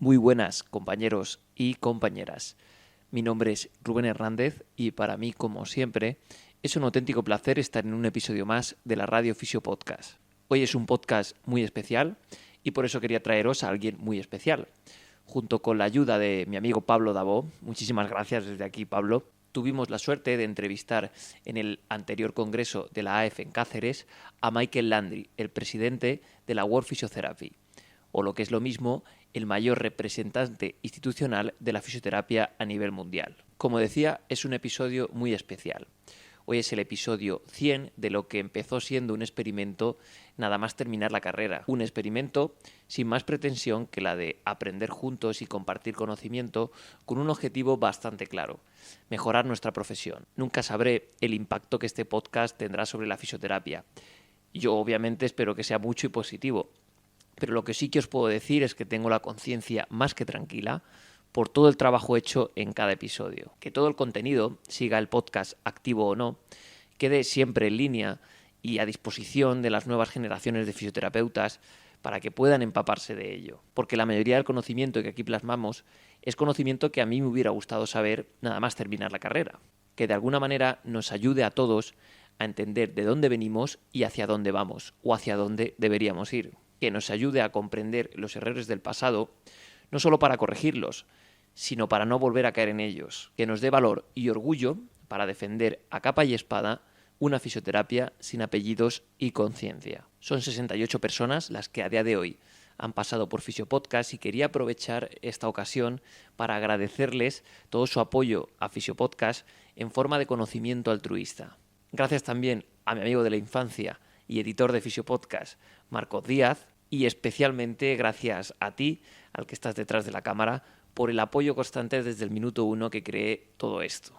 Muy buenas, compañeros y compañeras. Mi nombre es Rubén Hernández y para mí, como siempre, es un auténtico placer estar en un episodio más de la Radio Podcast. Hoy es un podcast muy especial y por eso quería traeros a alguien muy especial. Junto con la ayuda de mi amigo Pablo Davó, muchísimas gracias desde aquí, Pablo, tuvimos la suerte de entrevistar en el anterior Congreso de la AF en Cáceres a Michel Landry, el presidente de la World Physiotherapy, o lo que es lo mismo, el mayor representante institucional de la fisioterapia a nivel mundial. Como decía, es un episodio muy especial. Hoy es el episodio 100 de lo que empezó siendo un experimento nada más terminar la carrera. Un experimento sin más pretensión que la de aprender juntos y compartir conocimiento con un objetivo bastante claro: mejorar nuestra profesión. Nunca sabré el impacto que este podcast tendrá sobre la fisioterapia. Yo obviamente espero que sea mucho y positivo, pero lo que sí que os puedo decir es que tengo la conciencia más que tranquila por todo el trabajo hecho en cada episodio. Que todo el contenido, siga el podcast activo o no, quede siempre en línea y a disposición de las nuevas generaciones de fisioterapeutas para que puedan empaparse de ello. Porque la mayoría del conocimiento que aquí plasmamos es conocimiento que a mí me hubiera gustado saber nada más terminar la carrera. Que de alguna manera nos ayude a todos a entender de dónde venimos y hacia dónde vamos, o hacia dónde deberíamos ir. Que nos ayude a comprender los errores del pasado, no solo para corregirlos, sino para no volver a caer en ellos. Que nos dé valor y orgullo para defender a capa y espada una fisioterapia sin apellidos y conciencia. Son 68 personas las que a día de hoy han pasado por Fisiopodcast y quería aprovechar esta ocasión para agradecerles todo su apoyo a Fisiopodcast en forma de conocimiento altruista. Gracias también a mi amigo de la infancia y editor de Fisiopodcast, Marcos Díaz, y especialmente gracias a ti, al que estás detrás de la cámara, por el apoyo constante desde el minuto 1 que creé todo esto.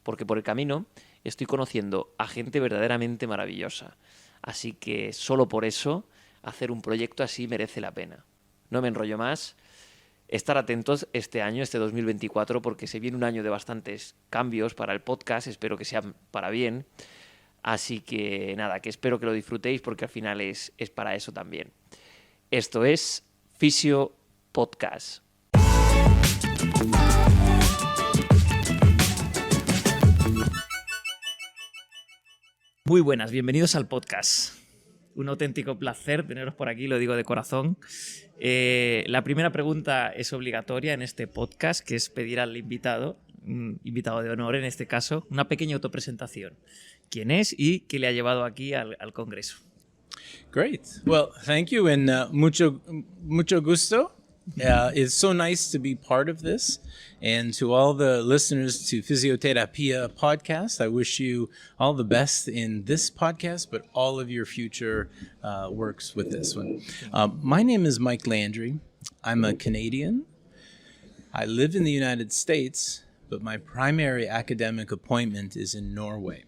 Porque por el camino estoy conociendo a gente verdaderamente maravillosa. Así que solo por eso hacer un proyecto así merece la pena. No me enrollo más. Estar atentos este año, este 2024, porque se viene un año de bastantes cambios para el podcast. Espero que sean para bien. Así que nada, que espero que lo disfrutéis porque al final es para eso también. Esto es Fisiopodcast. Muy buenas, bienvenidos al podcast. Un auténtico placer teneros por aquí, lo digo de corazón. La primera pregunta es obligatoria en este podcast, que es pedir al invitado, un invitado de honor en este caso, una pequeña autopresentación. ¿Quién es y qué le ha llevado aquí al Congreso? Great. Well, thank you and mucho gusto. It's so nice to be part of this. And to all the listeners to Fisioterapia podcast, I wish you all the best in this podcast, but all of your future works with this one. My name is Mike Landry. I'm a Canadian. I live in the United States, but my primary academic appointment is in Norway.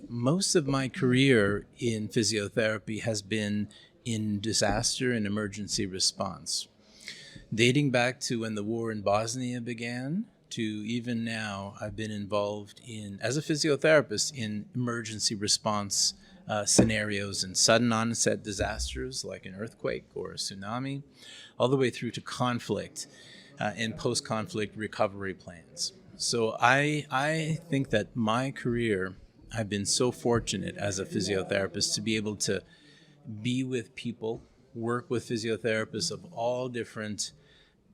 Most of my career in physiotherapy has been in disaster and emergency response. Dating back to when the war in Bosnia began to even now, I've been involved as a physiotherapist in emergency response scenarios and sudden onset disasters like an earthquake or a tsunami, all the way through to conflict and post-conflict recovery plans. So I think that my career, I've been so fortunate as a physiotherapist to be able to be with people, work with physiotherapists of all different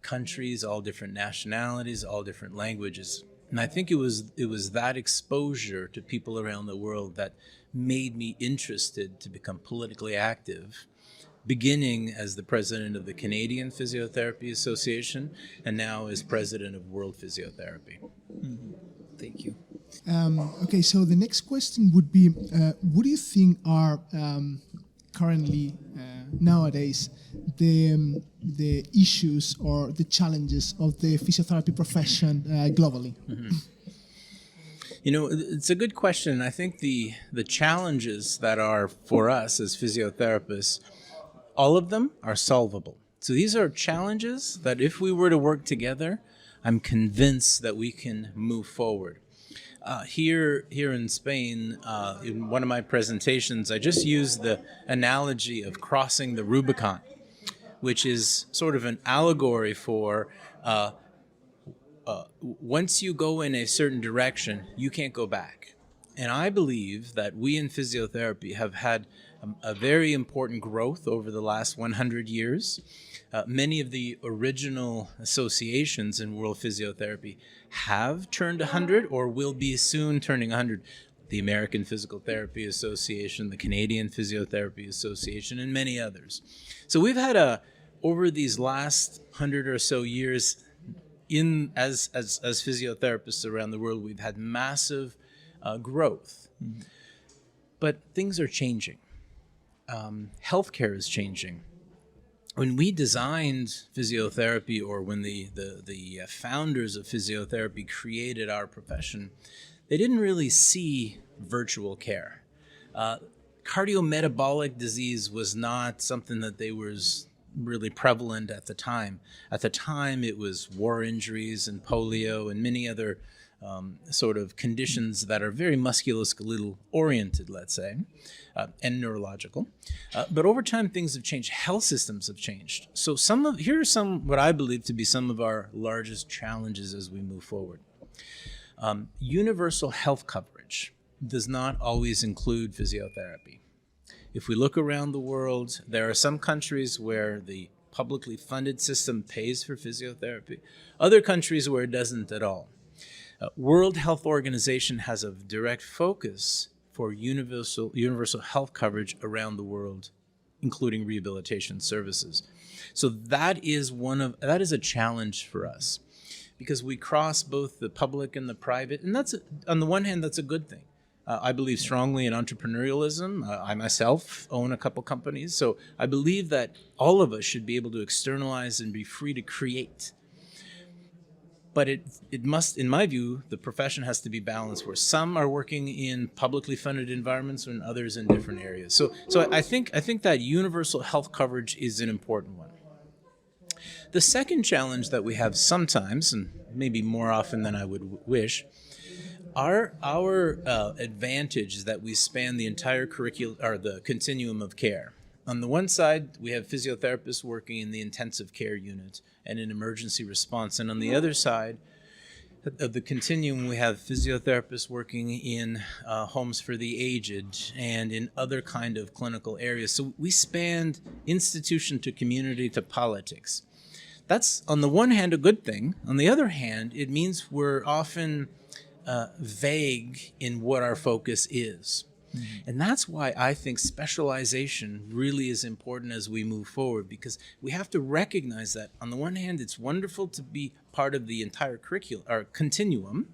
countries, all different nationalities, all different languages. And I think it was that exposure to people around the world that made me interested to become politically active, beginning as the president of the Canadian Physiotherapy Association and now as president of World Physiotherapy. Mm-hmm. Thank you. Okay, so the next question would be, what do you think are currently, nowadays, the issues or the challenges of the physiotherapy profession globally? Mm-hmm. You know, it's a good question. I think the challenges that are for us as physiotherapists, all of them are solvable. So these are challenges that if we were to work together, I'm convinced that we can move forward. Here in Spain, in one of my presentations, I just used the analogy of crossing the Rubicon. which is sort of an allegory for once you go in a certain direction, you can't go back. And I believe that we in physiotherapy have had a very important growth over the last 100 years. Many of the original associations in World Physiotherapy have turned 100 or will be soon turning 100. The American Physical Therapy Association, the Canadian Physiotherapy Association, and many others. So we've had over these last 100 or so years, as physiotherapists around the world, we've had massive growth. Mm-hmm. But things are changing. Healthcare is changing. When we designed physiotherapy, or when the founders of physiotherapy created our profession, they didn't really see virtual care. Cardiometabolic disease was not something that was really prevalent at the time. At the time, it was war injuries and polio and many other sort of conditions that are very musculoskeletal oriented, let's say, and neurological. But over time, things have changed. Health systems have changed. So here are some what I believe to be some of our largest challenges as we move forward. Universal health coverage does not always include physiotherapy. If we look around the world, there are some countries where the publicly funded system pays for physiotherapy, other countries where it doesn't at all. World Health Organization has a direct focus for universal health coverage around the world, including rehabilitation services. So that is a challenge for us, because we cross both the public and the private, and that's on the one hand that's a good thing. I believe strongly in entrepreneurialism. I myself own a couple companies, so I believe that all of us should be able to externalize and be free to create. But it must, in my view, the profession has to be balanced, where some are working in publicly funded environments and others in different areas. So I think that universal health coverage is an important one. The second challenge that we have sometimes, and maybe more often than I would wish, our advantage is that we span the entire curriculum, or the continuum of care. On the one side, we have physiotherapists working in the intensive care unit and in emergency response. And on the other side of the continuum, we have physiotherapists working in homes for the aged and in other kind of clinical areas. So we span institution to community to politics. That's, on the one hand, a good thing. On the other hand, it means we're often vague in what our focus is. Mm-hmm. And that's why I think specialization really is important as we move forward, because we have to recognize that, on the one hand, it's wonderful to be part of the entire curriculum or continuum.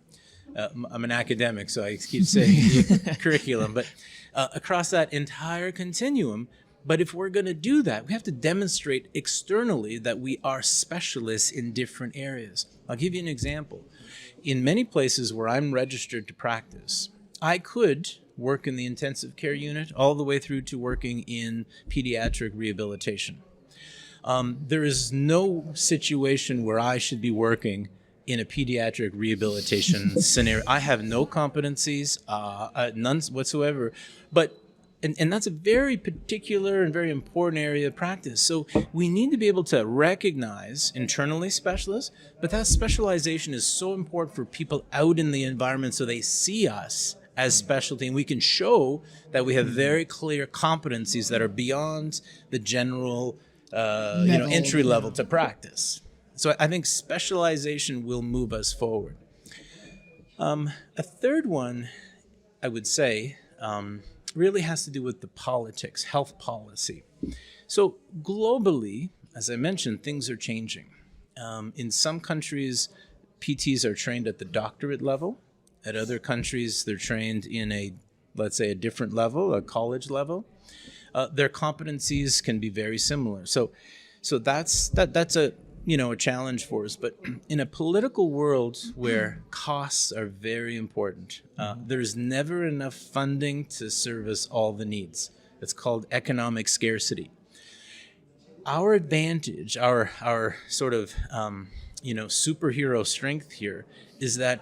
I'm an academic, so I keep saying curriculum, but across that entire continuum. But if we're going to do that, we have to demonstrate externally that we are specialists in different areas. I'll give you an example. In many places where I'm registered to practice, I could work in the intensive care unit all the way through to working in pediatric rehabilitation. There is no situation where I should be working in a pediatric rehabilitation scenario. I have no competencies, none whatsoever, and that's a very particular and very important area of practice. So we need to be able to recognize internally specialists, but that specialization is so important for people out in the environment, so they see us as specialty, and we can show that we have very clear competencies that are beyond the general entry level to practice. So I think specialization will move us forward. A third one, I would say, really has to do with the politics, health policy. So globally, as I mentioned, things are changing. In some countries, PTs are trained at the doctorate level. At other countries, they're trained in let's say a different level, a college level. Their competencies can be very similar. So that's a challenge for us. But in a political world where costs are very important, there's never enough funding to service all the needs. It's called economic scarcity. Our advantage, our sort of superhero strength here is that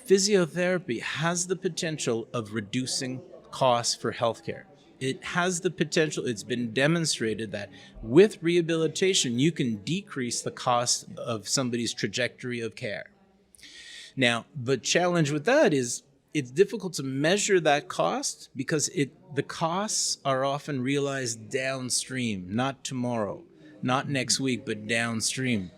physiotherapy has the potential of reducing costs for healthcare. It has the potential, it's been demonstrated that with rehabilitation, you can decrease the cost of somebody's trajectory of care. Now, the challenge with that is it's difficult to measure that cost because the costs are often realized downstream, not tomorrow, not next week, but downstream.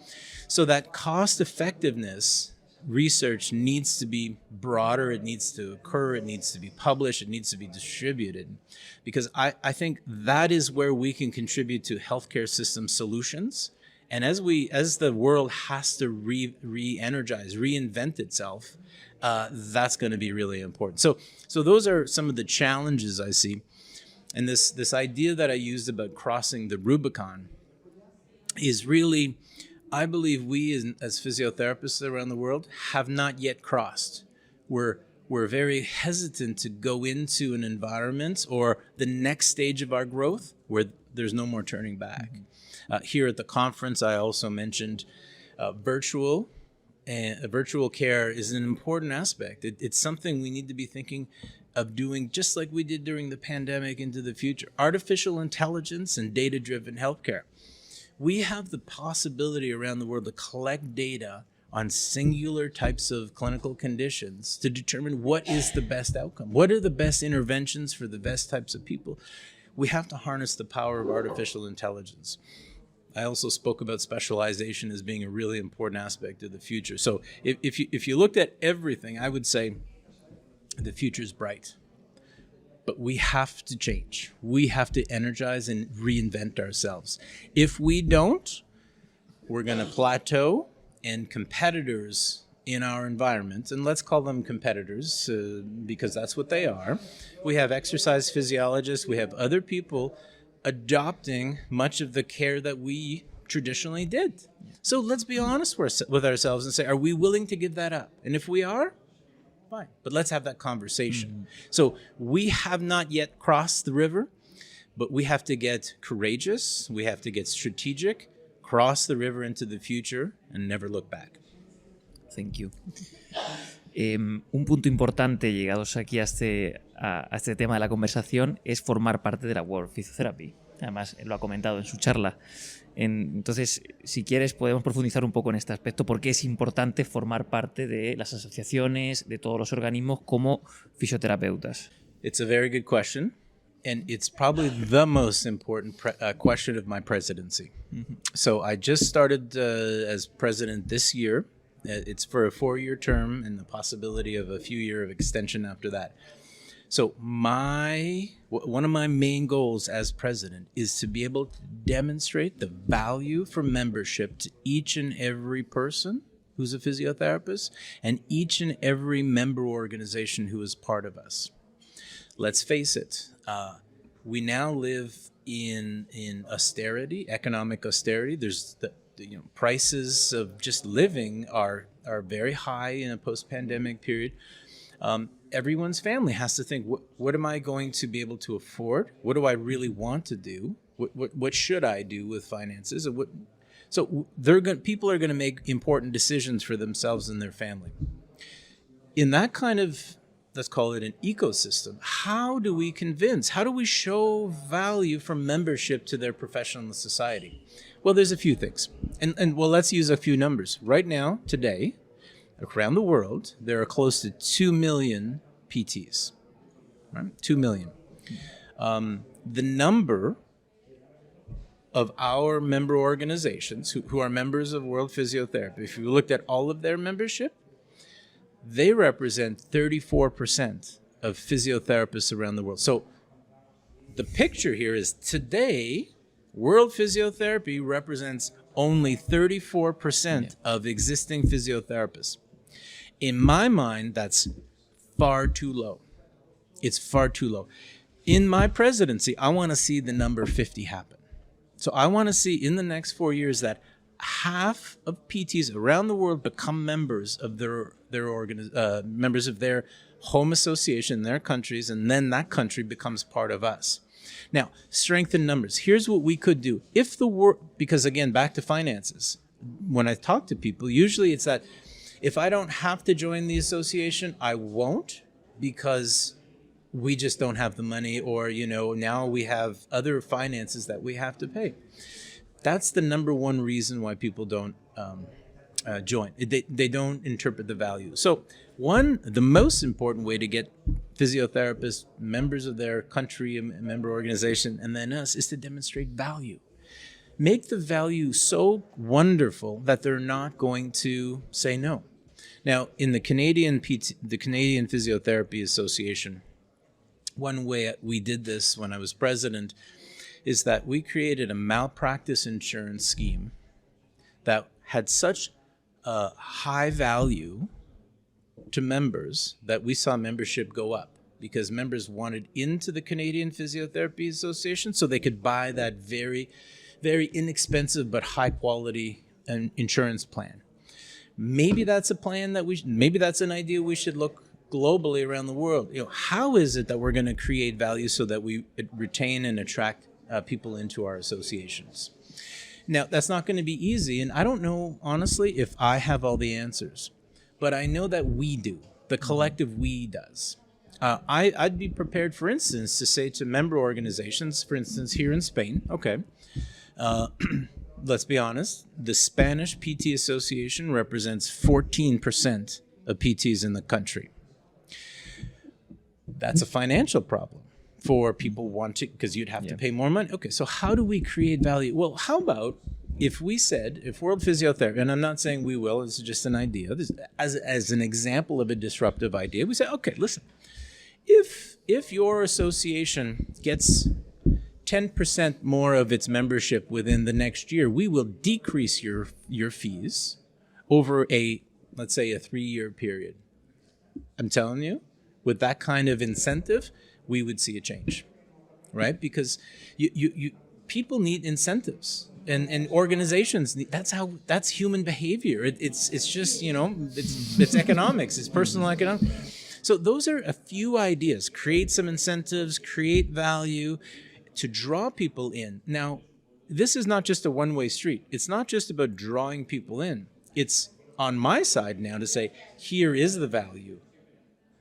So that cost effectiveness research needs to be broader, it needs to occur, it needs to be published, it needs to be distributed. Because I think that is where we can contribute to healthcare system solutions. And as the world has to re-energize, reinvent itself, that's going to be really important. So those are some of the challenges I see. And this idea that I used about crossing the Rubicon is really, I believe we as physiotherapists around the world have not yet crossed. We're very hesitant to go into an environment or the next stage of our growth where there's no more turning back. Here at the conference, I also mentioned virtual care is an important aspect. It's something we need to be thinking of doing just like we did during the pandemic into the future. Artificial intelligence and data-driven healthcare. We have the possibility around the world to collect data on singular types of clinical conditions to determine what is the best outcome. What are the best interventions for the best types of people? We have to harness the power of artificial intelligence. I also spoke about specialization as being a really important aspect of the future. So if you looked at everything, I would say the future is bright. But we have to change. We have to energize and reinvent ourselves. If we don't, we're going to plateau, and competitors in our environment, and let's call them competitors because that's what they are. We have exercise physiologists, we have other people adopting much of the care that we traditionally did. So let's be honest with ourselves and say, are we willing to give that up? And if we are, fine, but let's have that conversation. So we have not yet crossed the river, but we have to get courageous, we have to get strategic, cross the river into the future and never look back. Thank you. Un punto importante llegados aquí a este tema de la conversación es formar parte de la World Physiotherapy. Además, lo ha comentado en su charla. Entonces, si quieres, podemos profundizar un poco en este aspecto, porque es importante formar parte de las asociaciones, de todos los organismos como fisioterapeutas. It's a very good question, and it's probably the most important question of my presidency. Mm-hmm. So I just started as president this year. It's for a 4-year term and the possibility of a few years of extension after that. So one of my main goals as president is to be able to demonstrate the value for membership to each and every person who's a physiotherapist and each and every member organization who is part of us. Let's face it, we now live in austerity, economic austerity. There's the prices of just living are very high in a post-pandemic period. Everyone's family has to think, what am I going to be able to afford? What do I really want to do? What should I do with finances? So people are going to make important decisions for themselves and their family. In that kind of, let's call it an ecosystem, how do we show value from membership to their professional society? Well, there's a few things. And let's use a few numbers. Right now, today, around the world, there are close to 2 million PTs, right? 2 million. The number of our member organizations who are members of World Physiotherapy, if you looked at all of their membership, they represent 34% of physiotherapists around the world. So the picture here is today, World Physiotherapy represents only 34% of existing physiotherapists. In my mind, that's far too low. It's far too low. In my presidency, I want to see the number 50 happen. So I want to see in the next 4 years that half of PTs around the world become members of members of their home association, their countries, and then that country becomes part of us. Now, strength in numbers. Here's what we could do. Because again, back to finances. When I talk to people, usually it's that if I don't have to join the association, I won't, because we just don't have the money, or, you know, now we have other finances that we have to pay. That's the number one reason why people don't join. They don't interpret the value. So the most important way to get physiotherapists, members of their country, a member organization, and then us, is to demonstrate value. Make the value so wonderful that they're not going to say no. Now, in the Canadian Physiotherapy Association, one way we did this when I was president is that we created a malpractice insurance scheme that had such a high value to members that we saw membership go up, because members wanted into the Canadian Physiotherapy Association so they could buy that very, very inexpensive but high quality insurance plan. Maybe that's a plan that maybe that's an idea we should look globally around the world. You know, how is it that we're going to create value so that we retain and attract people into our associations? Now, that's not going to be easy, and I don't know, honestly, if I have all the answers, but I know that we do. The collective we does. I'd be prepared, for instance, to say to member organizations, for instance, here in Spain, okay, let's be honest, the Spanish PT Association represents 14% of PTs in the country. That's a financial problem for people wanting, because you'd have to pay more money. Okay, so how do we create value? Well, how about if we said, if World Physiotherapy, and I'm not saying we will, this is just an idea, this, as an example of a disruptive idea, we say, okay, listen, if your association gets 10% more of its membership within the next year, we will decrease your fees over let's say a 3-year period. I'm telling you, with that kind of incentive, we would see a change, right? Because people need incentives, and organizations need, that's human behavior. It's just, you know, it's economics, it's personal economics. So those are a few ideas. Create some incentives, create value to draw people in. Now, this is not just a one-way street. It's not just about drawing people in. It's on my side now to say, here is the value.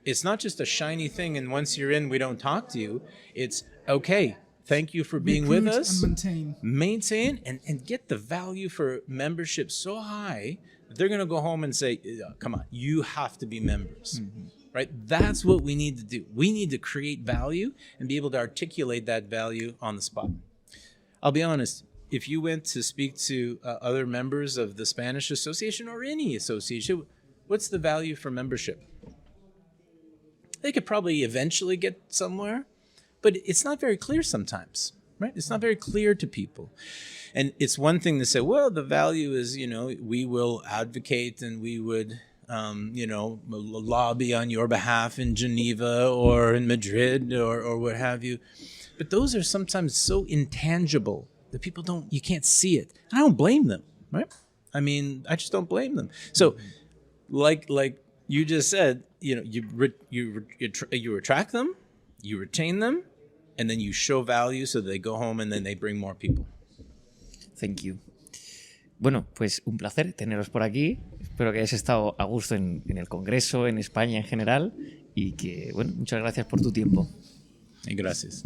It's not just a shiny thing, and once you're in, we don't talk to you. It's, okay, thank you for being with us. And maintain and get the value for membership so high that they're going to go home and say, come on, you have to be members. Mm-hmm. Right? That's what we need to do. We need to create value and be able to articulate that value on the spot. I'll be honest, if you went to speak to other members of the Spanish Association or any association, what's the value for membership? They could probably eventually get somewhere, but it's not very clear sometimes, right? It's not very clear to people. And it's one thing to say, well, the value is, you know, we will advocate and we would lobby on your behalf in Geneva or in Madrid or what have you. But those are sometimes so intangible that people you can't see it. I don't blame them, right? I mean, I just don't blame them. So like you just said, you know, you attract them, you retain them, and then you show value so they go home and then they bring more people. Thank you. Bueno, pues un placer teneros por aquí. Espero que hayáis estado a gusto en el Congreso, en España en general, y que, bueno, muchas gracias por tu tiempo. Y gracias.